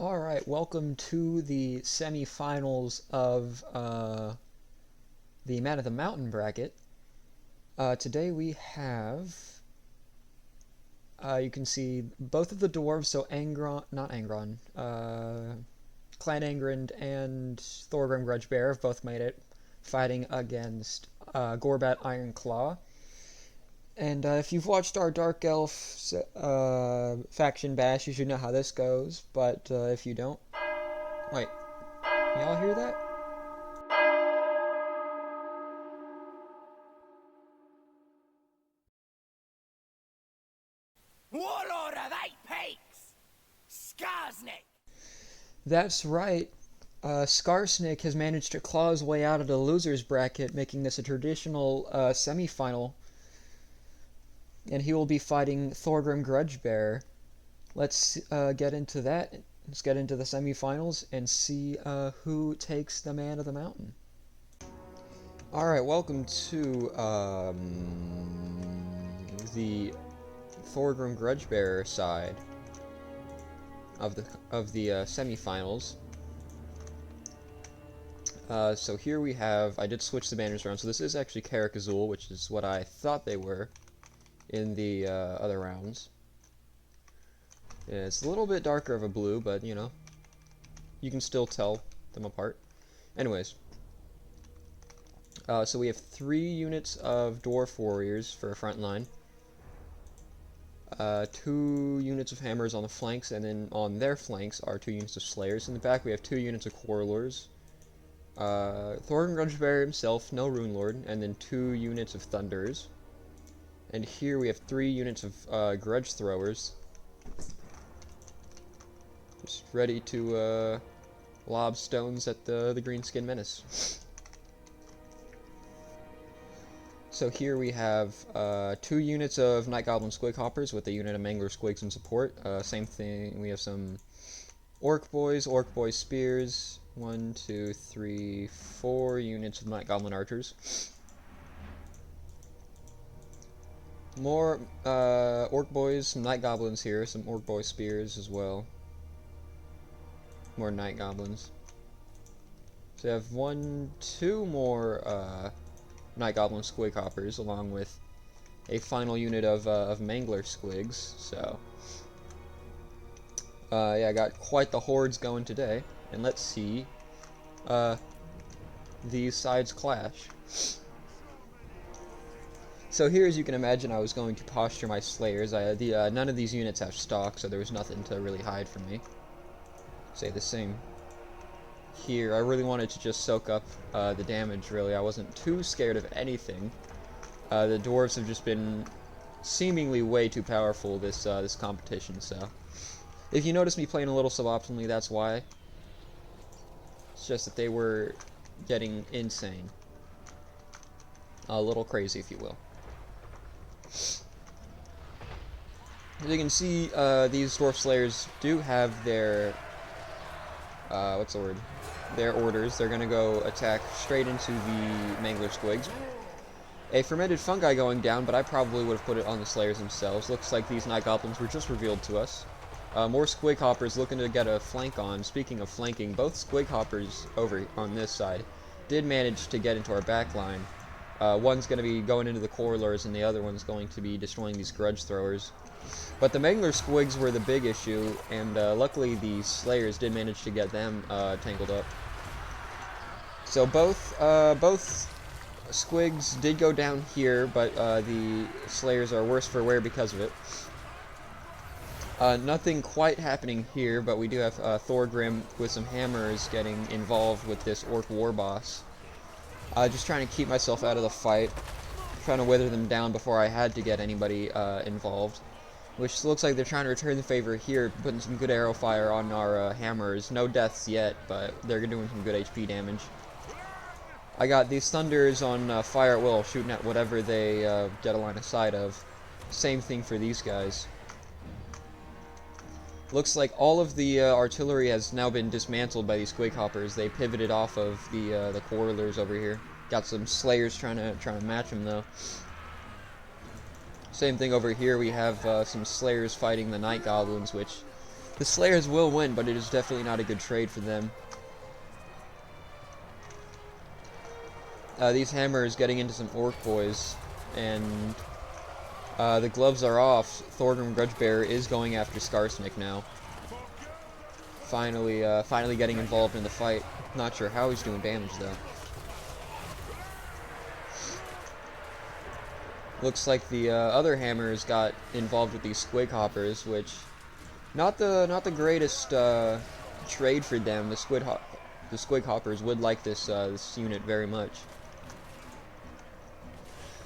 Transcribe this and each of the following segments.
Alright, welcome to the semifinals of the Man of the Mountain bracket. Today we have, you can see both of the dwarves, so Clan Angrand and Thorgrim Grudgebear have both made it, fighting against Gorbat Ironclaw. And if you've watched our Dark Elf faction bash, you should know how this goes, but if you don't... Wait, y'all hear that? Warlord of Eight Peaks! Skarsnik! That's right. Skarsnik has managed to claw his way out of the loser's bracket, making this a traditional semi-final. And he will be fighting Thorgrim Grudgebear. Let's get into that. Let's get into the semi-finals and see who takes the Man of the Mountain. Alright, welcome to the Thorgrim Grudgebear side of the semi-finals. So here we have, I did switch the banners around, so this is actually Karak Azul, which is what I thought they were in the other rounds. Yeah, it's a little bit darker of a blue, but you know, you can still tell them apart. Anyways, so we have 3 units of Dwarf Warriors for a front line, 2 units of Hammers on the flanks, and then on their flanks are 2 units of Slayers. In the back we have 2 units of Quarrelers, Thorgrim Grudgebear himself, no Rune Lord, and then 2 units of Thunderers. And here we have 3 units of Grudge Throwers, just ready to lob stones at the Greenskin Menace. So here we have 2 units of Night Goblin Squig Hoppers with a unit of Mangler Squigs in support. Same thing, we have some Orc Boys Spears, 1, 2, 3, 4 units of Night Goblin Archers. More Orc Boys, some Night Goblins here, some Orc Boy Spears as well. More Night Goblins. So you have 2 more Night Goblin Squig Hoppers, along with a final unit of Mangler Squigs. So, yeah, I got quite the hordes going today. And let's see these sides clash. So here, as you can imagine, I was going to posture my Slayers. None of these units have stock, so there was nothing to really hide from me. Say the same here. I really wanted to just soak up the damage, really. I wasn't too scared of anything. The dwarves have just been seemingly way too powerful this competition, so... If you notice me playing a little suboptimally, that's why. It's just that they were getting insane. A little crazy, if you will. As you can see, these Dwarf Slayers do have their... what's the word? Their orders. They're gonna go attack straight into the Mangler Squigs. A fermented fungi going down, but I probably would have put it on the Slayers themselves. Looks like these Night Goblins were just revealed to us. More Squig Hoppers looking to get a flank on. Speaking of flanking, both Squig Hoppers over on this side did manage to get into our back line. One's going to be going into the Quarrelers, and the other one's going to be destroying these Grudge Throwers. But the Mangler Squigs were the big issue, and luckily the Slayers did manage to get them tangled up. So both Squigs did go down here, but the Slayers are worse for wear because of it. Nothing quite happening here, but we do have Thorgrim with some hammers getting involved with this Orc War Boss. Just trying to keep myself out of the fight, trying to wither them down before I had to get anybody involved. Which looks like they're trying to return the favor here, putting some good arrow fire on our hammers. No deaths yet, but they're doing some good HP damage. I got these Thunders on fire at will, shooting at whatever they get a line of sight of. Same thing for these guys. Looks like all of the artillery has now been dismantled by these Squig Hoppers. They pivoted off of the Quarrelers over here. Got some Slayers trying to match them though. Same thing over here. We have some Slayers fighting the Night Goblins, which The Slayers will win, but it is definitely not a good trade for them. These hammers getting into some orc boys, and the gloves are off. Thorgrim Grudgebearer is going after Skarsnik now. Finally getting involved in the fight. Not sure how he's doing damage though. Looks like the other hammers got involved with these squig hoppers, which not the greatest trade for them. The squig hoppers would like this this unit very much.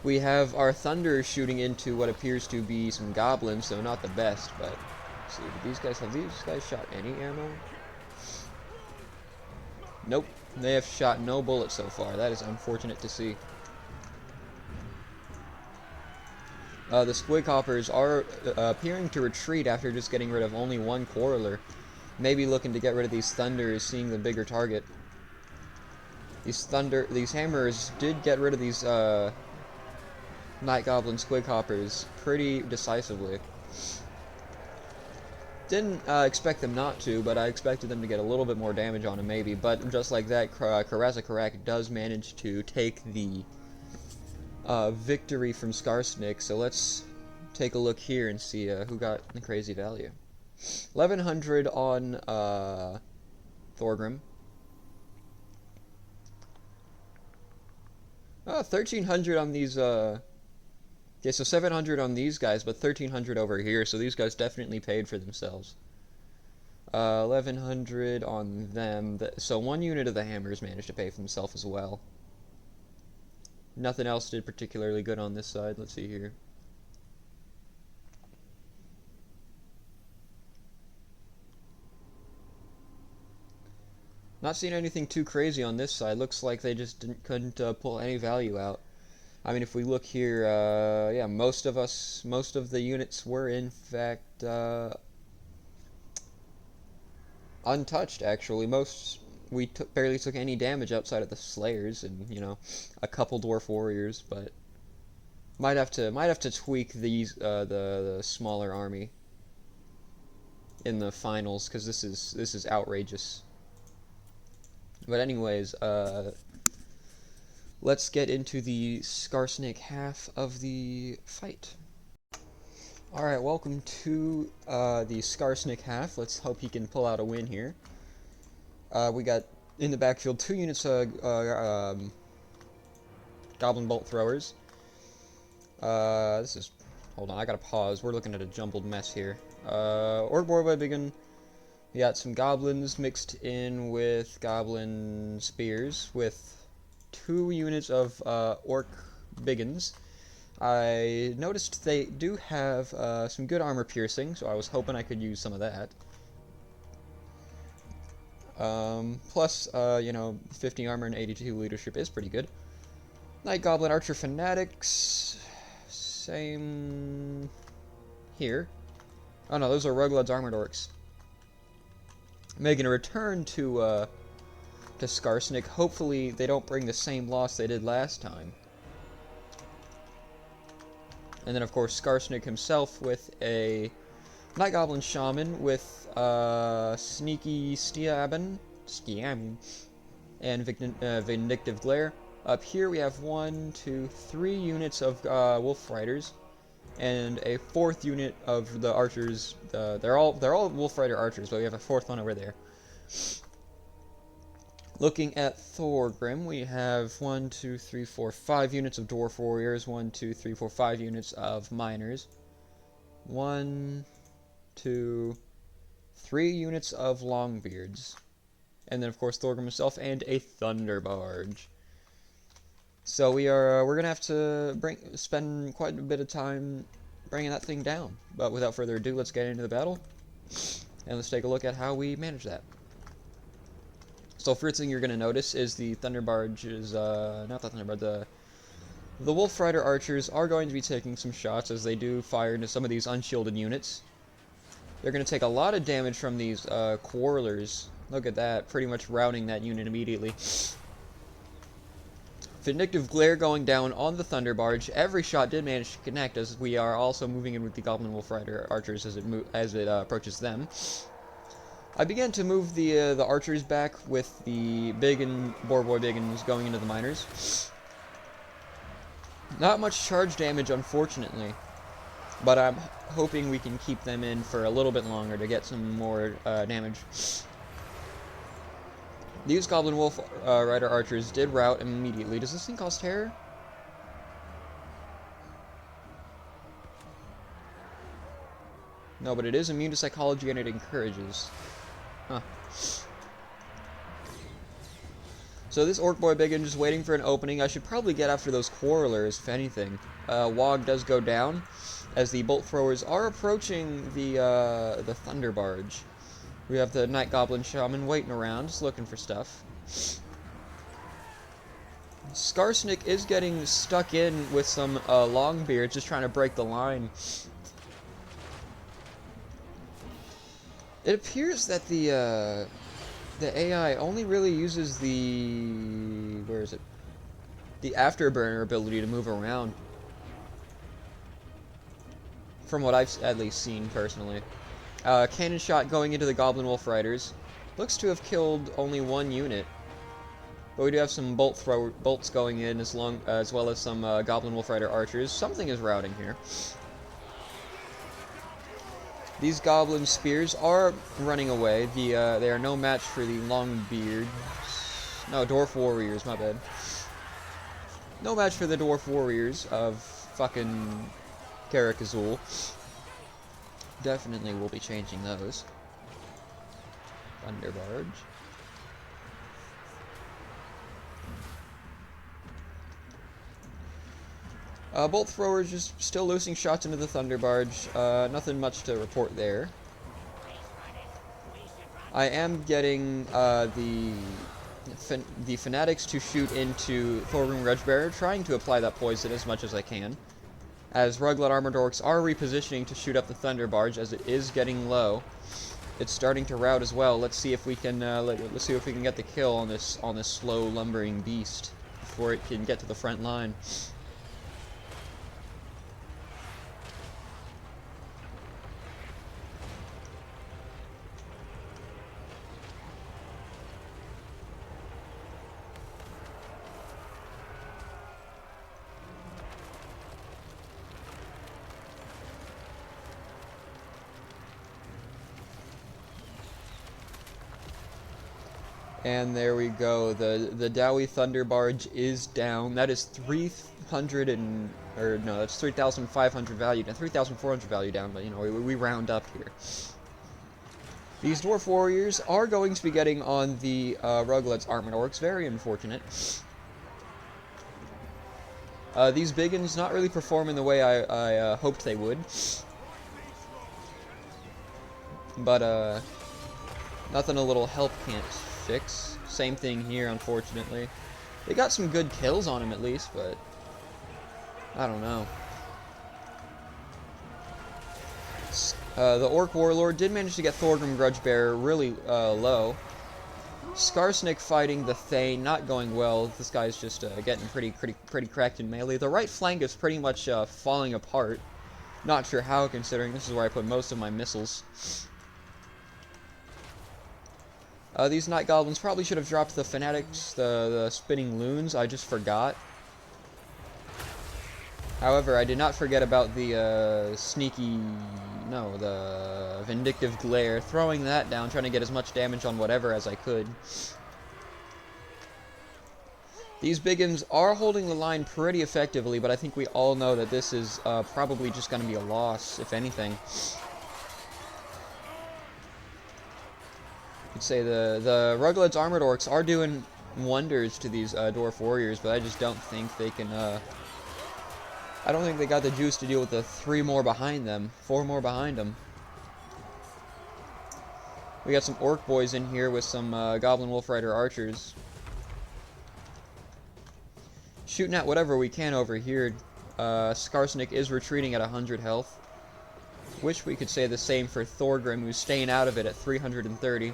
We have our thunder shooting into what appears to be some goblins, so not the best, but let's see, have these guys shot any ammo? Nope, they have shot no bullets so far. That is unfortunate to see. The squig hoppers are appearing to retreat after just getting rid of only one quarreler. Maybe looking to get rid of these thunders, seeing the bigger target. These hammers did get rid of these Night Goblin squig hoppers pretty decisively. Didn't expect them not to, but I expected them to get a little bit more damage on them maybe. But just like that, Karazakarak does manage to take the victory from Skarsnik. So let's take a look here and see who got the crazy value. 1100 on Thorgrim. 1300 on these okay, so 700 on these guys, but 1300 over here, so these guys definitely paid for themselves. 1100 on them, so one unit of the hammers managed to pay for themselves as well. Nothing else did particularly good on this side. Let's see here. Not seeing anything too crazy on this side. Looks like they just couldn't pull any value out. I mean, if we look here, yeah, most of the units were in fact untouched. Actually, we barely took any damage outside of the Slayers and, you know, a couple Dwarf Warriors, but might have to tweak these the smaller army in the finals, because this is outrageous. But anyways, let's get into the Skarsnik half of the fight. Alright, welcome to the Skarsnik half. Let's hope he can pull out a win here. We got in the backfield 2 units of Goblin Bolt Throwers. Hold on, I gotta pause. We're looking at a jumbled mess here. Orc Borbigan. We got some goblins mixed in with goblin spears with 2 units of orc biggins. I noticed they do have some good armor piercing, so I was hoping I could use some of that. Plus, you know, 50 armor and 82 leadership is pretty good. Night Goblin Archer Fanatics, same here. Oh no, those are Ruglad's Armored Orcs. Making a return to Skarsnik. Hopefully they don't bring the same loss they did last time. And then of course Skarsnik himself with a Night Goblin Shaman with Sneaky Stiaben and Vindictive Glare. Up here we have 1, 2, 3 units of Wolf Riders and a 4th unit of the archers. They're all Wolf Rider archers, but we have a 4th one over there. Looking at Thorgrim, we have 1, 2, 3, 4, 5 units of Dwarf Warriors, 1, 2, 3, 4, 5 units of Miners, 1, 2, 3 units of Longbeards, and then of course Thorgrim himself and a Thunder Barge. So we're gonna have to spend quite a bit of time bringing that thing down. But without further ado, let's get into the battle, and let's take a look at how we manage that. So first thing you're gonna notice is the Thunder Barge is not the Thunder Barge, the Wolf Rider archers are going to be taking some shots as they do fire into some of these unshielded units. They're gonna take a lot of damage from these quarrelers. Look at that, pretty much routing that unit immediately. Vindictive Glare going down on the Thunder Barge. Every shot did manage to connect, as we are also moving in with the Goblin Wolf Rider archers as it approaches them. I began to move the archers back with the Boar Boy Biggins going into the miners. Not much charge damage, unfortunately, but I'm hoping we can keep them in for a little bit longer to get some more damage. These Goblin Wolf Rider archers did rout immediately. Does this thing cause terror? No, but it is immune to psychology and it encourages. Huh. So this Orc Boy Biggin just waiting for an opening. I should probably get after those Quarrelers, if anything. Wog does go down, as the Bolt Throwers are approaching the Thunder Barge. We have the Night Goblin Shaman waiting around, just looking for stuff. Skarsnik is getting stuck in with some Longbeard, just trying to break the line. It appears that the AI only really uses the... where is it? The Afterburner ability to move around. From what I've at least seen, personally. Cannon shot going into the Goblin Wolf Riders. Looks to have killed only one unit. But we do have some bolts going in, as well as some Goblin Wolf Rider archers. Something is routing here. These Goblin Spears are running away. They are no match for the Longbeards. No, Dwarf Warriors, my bad. No match for the Dwarf Warriors of fucking Karak Azul. Definitely will be changing those. Thunder Barge. Bolt Throwers just still losing shots into the Thunder Barge. Nothing much to report there. I am getting the Fanatics to shoot into Thorgrim Grudgebearer, trying to apply that poison as much as I can. As Ruglud Armored Orcs are repositioning to shoot up the Thunder Barge, as it is getting low. It's starting to rout as well. Let's see if we can let's see if we can get the kill on this slow lumbering beast before it can get to the front line. And there we go. The Dowie Thunder Barge is down. That is 3,500 value down, 3,400 value down. But you know, we round up here. These Dwarf Warriors are going to be getting on the Ruglud's Armored Orcs. Very unfortunate. These Biggins not really performing the way I hoped they would. But nothing a little help can't fix. Same thing here, unfortunately. They got some good kills on him at least, but I don't know. The Orc Warlord did manage to get Thorgrim Grudgebearer really low. Skarsnik fighting the Thane, not going well. This guy's just getting pretty cracked in melee. The right flank is pretty much falling apart. Not sure how, considering this is where I put most of my missiles. These Night Goblins probably should have dropped the Fanatics, the Spinning Loons. I just forgot. However, I did not forget about the the Vindictive Glare. Throwing that down, trying to get as much damage on whatever as I could. These Biggins are holding the line pretty effectively, but I think we all know that this is probably just going to be a loss, if anything. I'd say the Ruglud's Armored Orcs are doing wonders to these Dwarf Warriors, but I just don't think they can, I don't think they got the juice to deal with the 4 more behind them. We got some Orc Boys in here with some Goblin Wolf Rider Archers. Shooting at whatever we can over here. Skarsnik is retreating at 100 health. Wish we could say the same for Thorgrim, who's staying out of it at 330.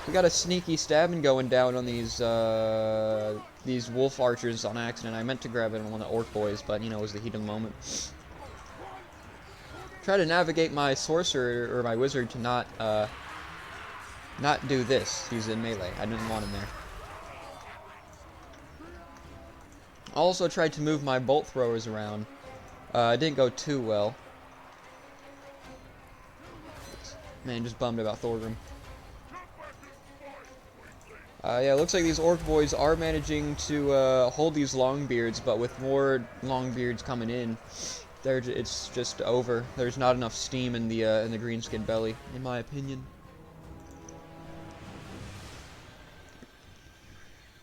We got a sneaky stabbing going down on these wolf archers on accident. I meant to grab it on one of the Orc Boys, but you know, it was the heat of the moment. Try to navigate my sorcerer or my wizard to not not do this. He's in melee. I didn't want him there. Also tried to move my bolt throwers around. It didn't go too well. Man, just bummed about Thorgrim. Yeah, looks like these orc boys are managing to hold these longbeards, but with more longbeards coming in, it's just over. There's not enough steam in the greenskin belly, in my opinion.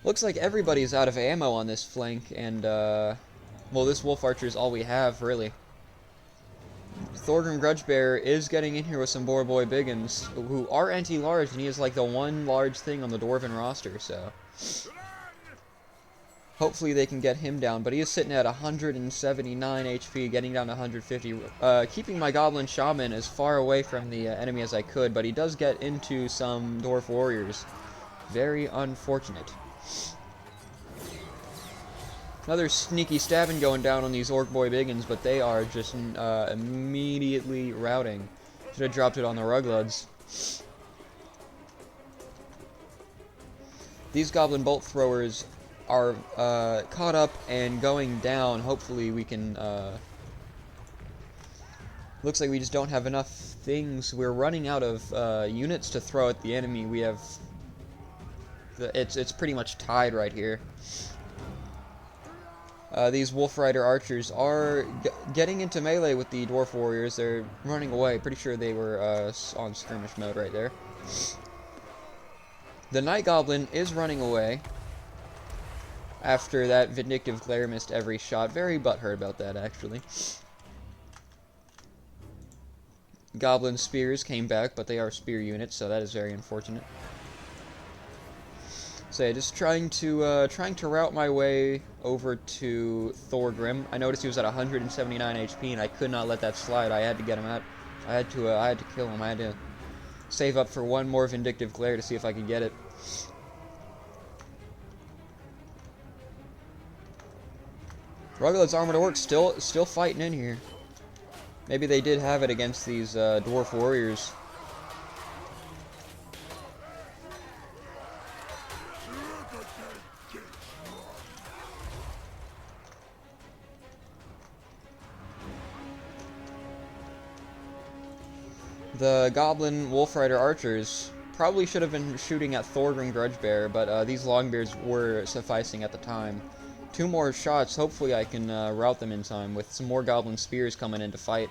Looks like everybody's out of ammo on this flank, and well, this wolf archer is all we have, really. Thorgrim Grudgebearer is getting in here with some Boarboy Biggins, who are anti-large, and he is like the one large thing on the Dwarven roster, so hopefully they can get him down, but he is sitting at 179 HP, getting down to 150, keeping my Goblin Shaman as far away from the enemy as I could, but he does get into some Dwarf Warriors. Very unfortunate. Another sneaky stabbing going down on these Orc Boy Biggins, but they are just immediately routing. Should have dropped it on the Rugloods. These Goblin Bolt Throwers are caught up and going down. Hopefully we can... looks like we just don't have enough things. We're running out of units to throw at the enemy. We have... It's pretty much tied right here. These Wolf Rider archers are getting into melee with the Dwarf Warriors. They're running away. Pretty sure they were on skirmish mode right there. The Night Goblin is running away after that Vindictive Glare missed every shot. Very butthurt about that, actually. Goblin Spears came back, but they are spear units, so that is very unfortunate. So yeah, just trying to route my way over to Thorgrim. I noticed he was at 179 HP, and I could not let that slide. I had to get him out. I had to kill him. I had to save up for one more Vindictive Glare to see if I could get it. Ruggled's Armored Orcs still fighting in here. Maybe they did have it against these Dwarf Warriors. The Goblin Wolf Rider archers probably should have been shooting at Thorgrim Grudgebearer, but these Longbeards were sufficing at the time. 2 more shots, hopefully I can rout them in time, with some more Goblin Spears coming in to fight.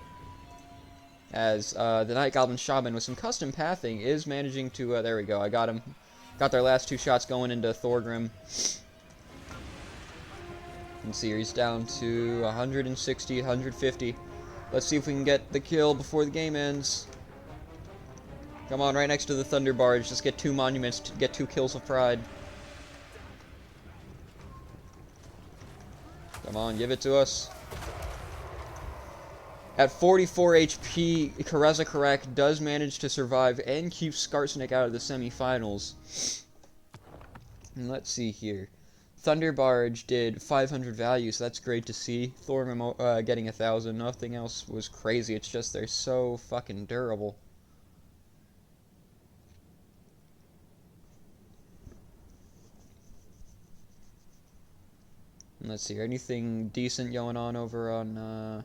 As the Night Goblin Shaman with some custom pathing is managing to, there we go, I got him. Got their last 2 shots going into Thorgrim. You can see here he's down to 160, 150. Let's see if we can get the kill before the game ends. Come on, right next to the Thunder Barge. Just get 2 monuments to get 2 kills of pride. Come on, give it to us. At 44 HP, Kareza Karak does manage to survive and keep Skarsnik out of the semifinals. And let's see here. Thunder Barge did 500 value, so that's great to see. Thorgrim getting 1,000. Nothing else was crazy. It's just they're so fucking durable. And let's see, anything decent going on over on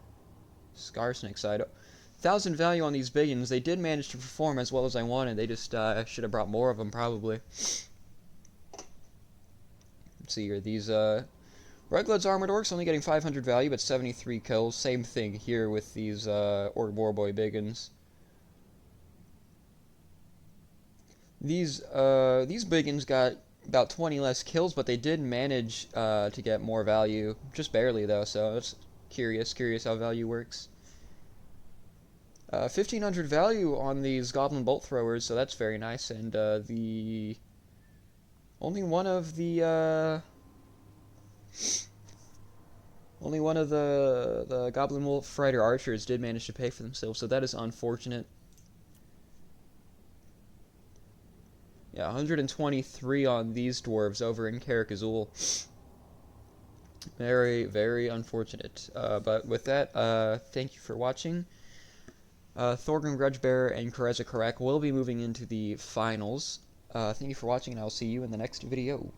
Skarsnik's side? 1,000 value on these Biggins. They did manage to perform as well as I wanted. They just should have brought more of them, probably. Let's see here. These Ruggled's Armored Orcs only getting 500 value, but 73 kills. Same thing here with these Orc Boarboy Biggins. These Biggins got about 20 less kills, but they did manage to get more value. Just barely, though, so it's curious how value works. 1,500 value on these Goblin Bolt Throwers, so that's very nice. And the only one of the Goblin Wolf Rider archers did manage to pay for themselves, so that is unfortunate. Yeah, 123 on these dwarves over in Karak Azul. Very, very unfortunate. But with that, thank you for watching. Thorgrim Grudgebearer and Kareza Karek will be moving into the finals. Thank you for watching, and I'll see you in the next video.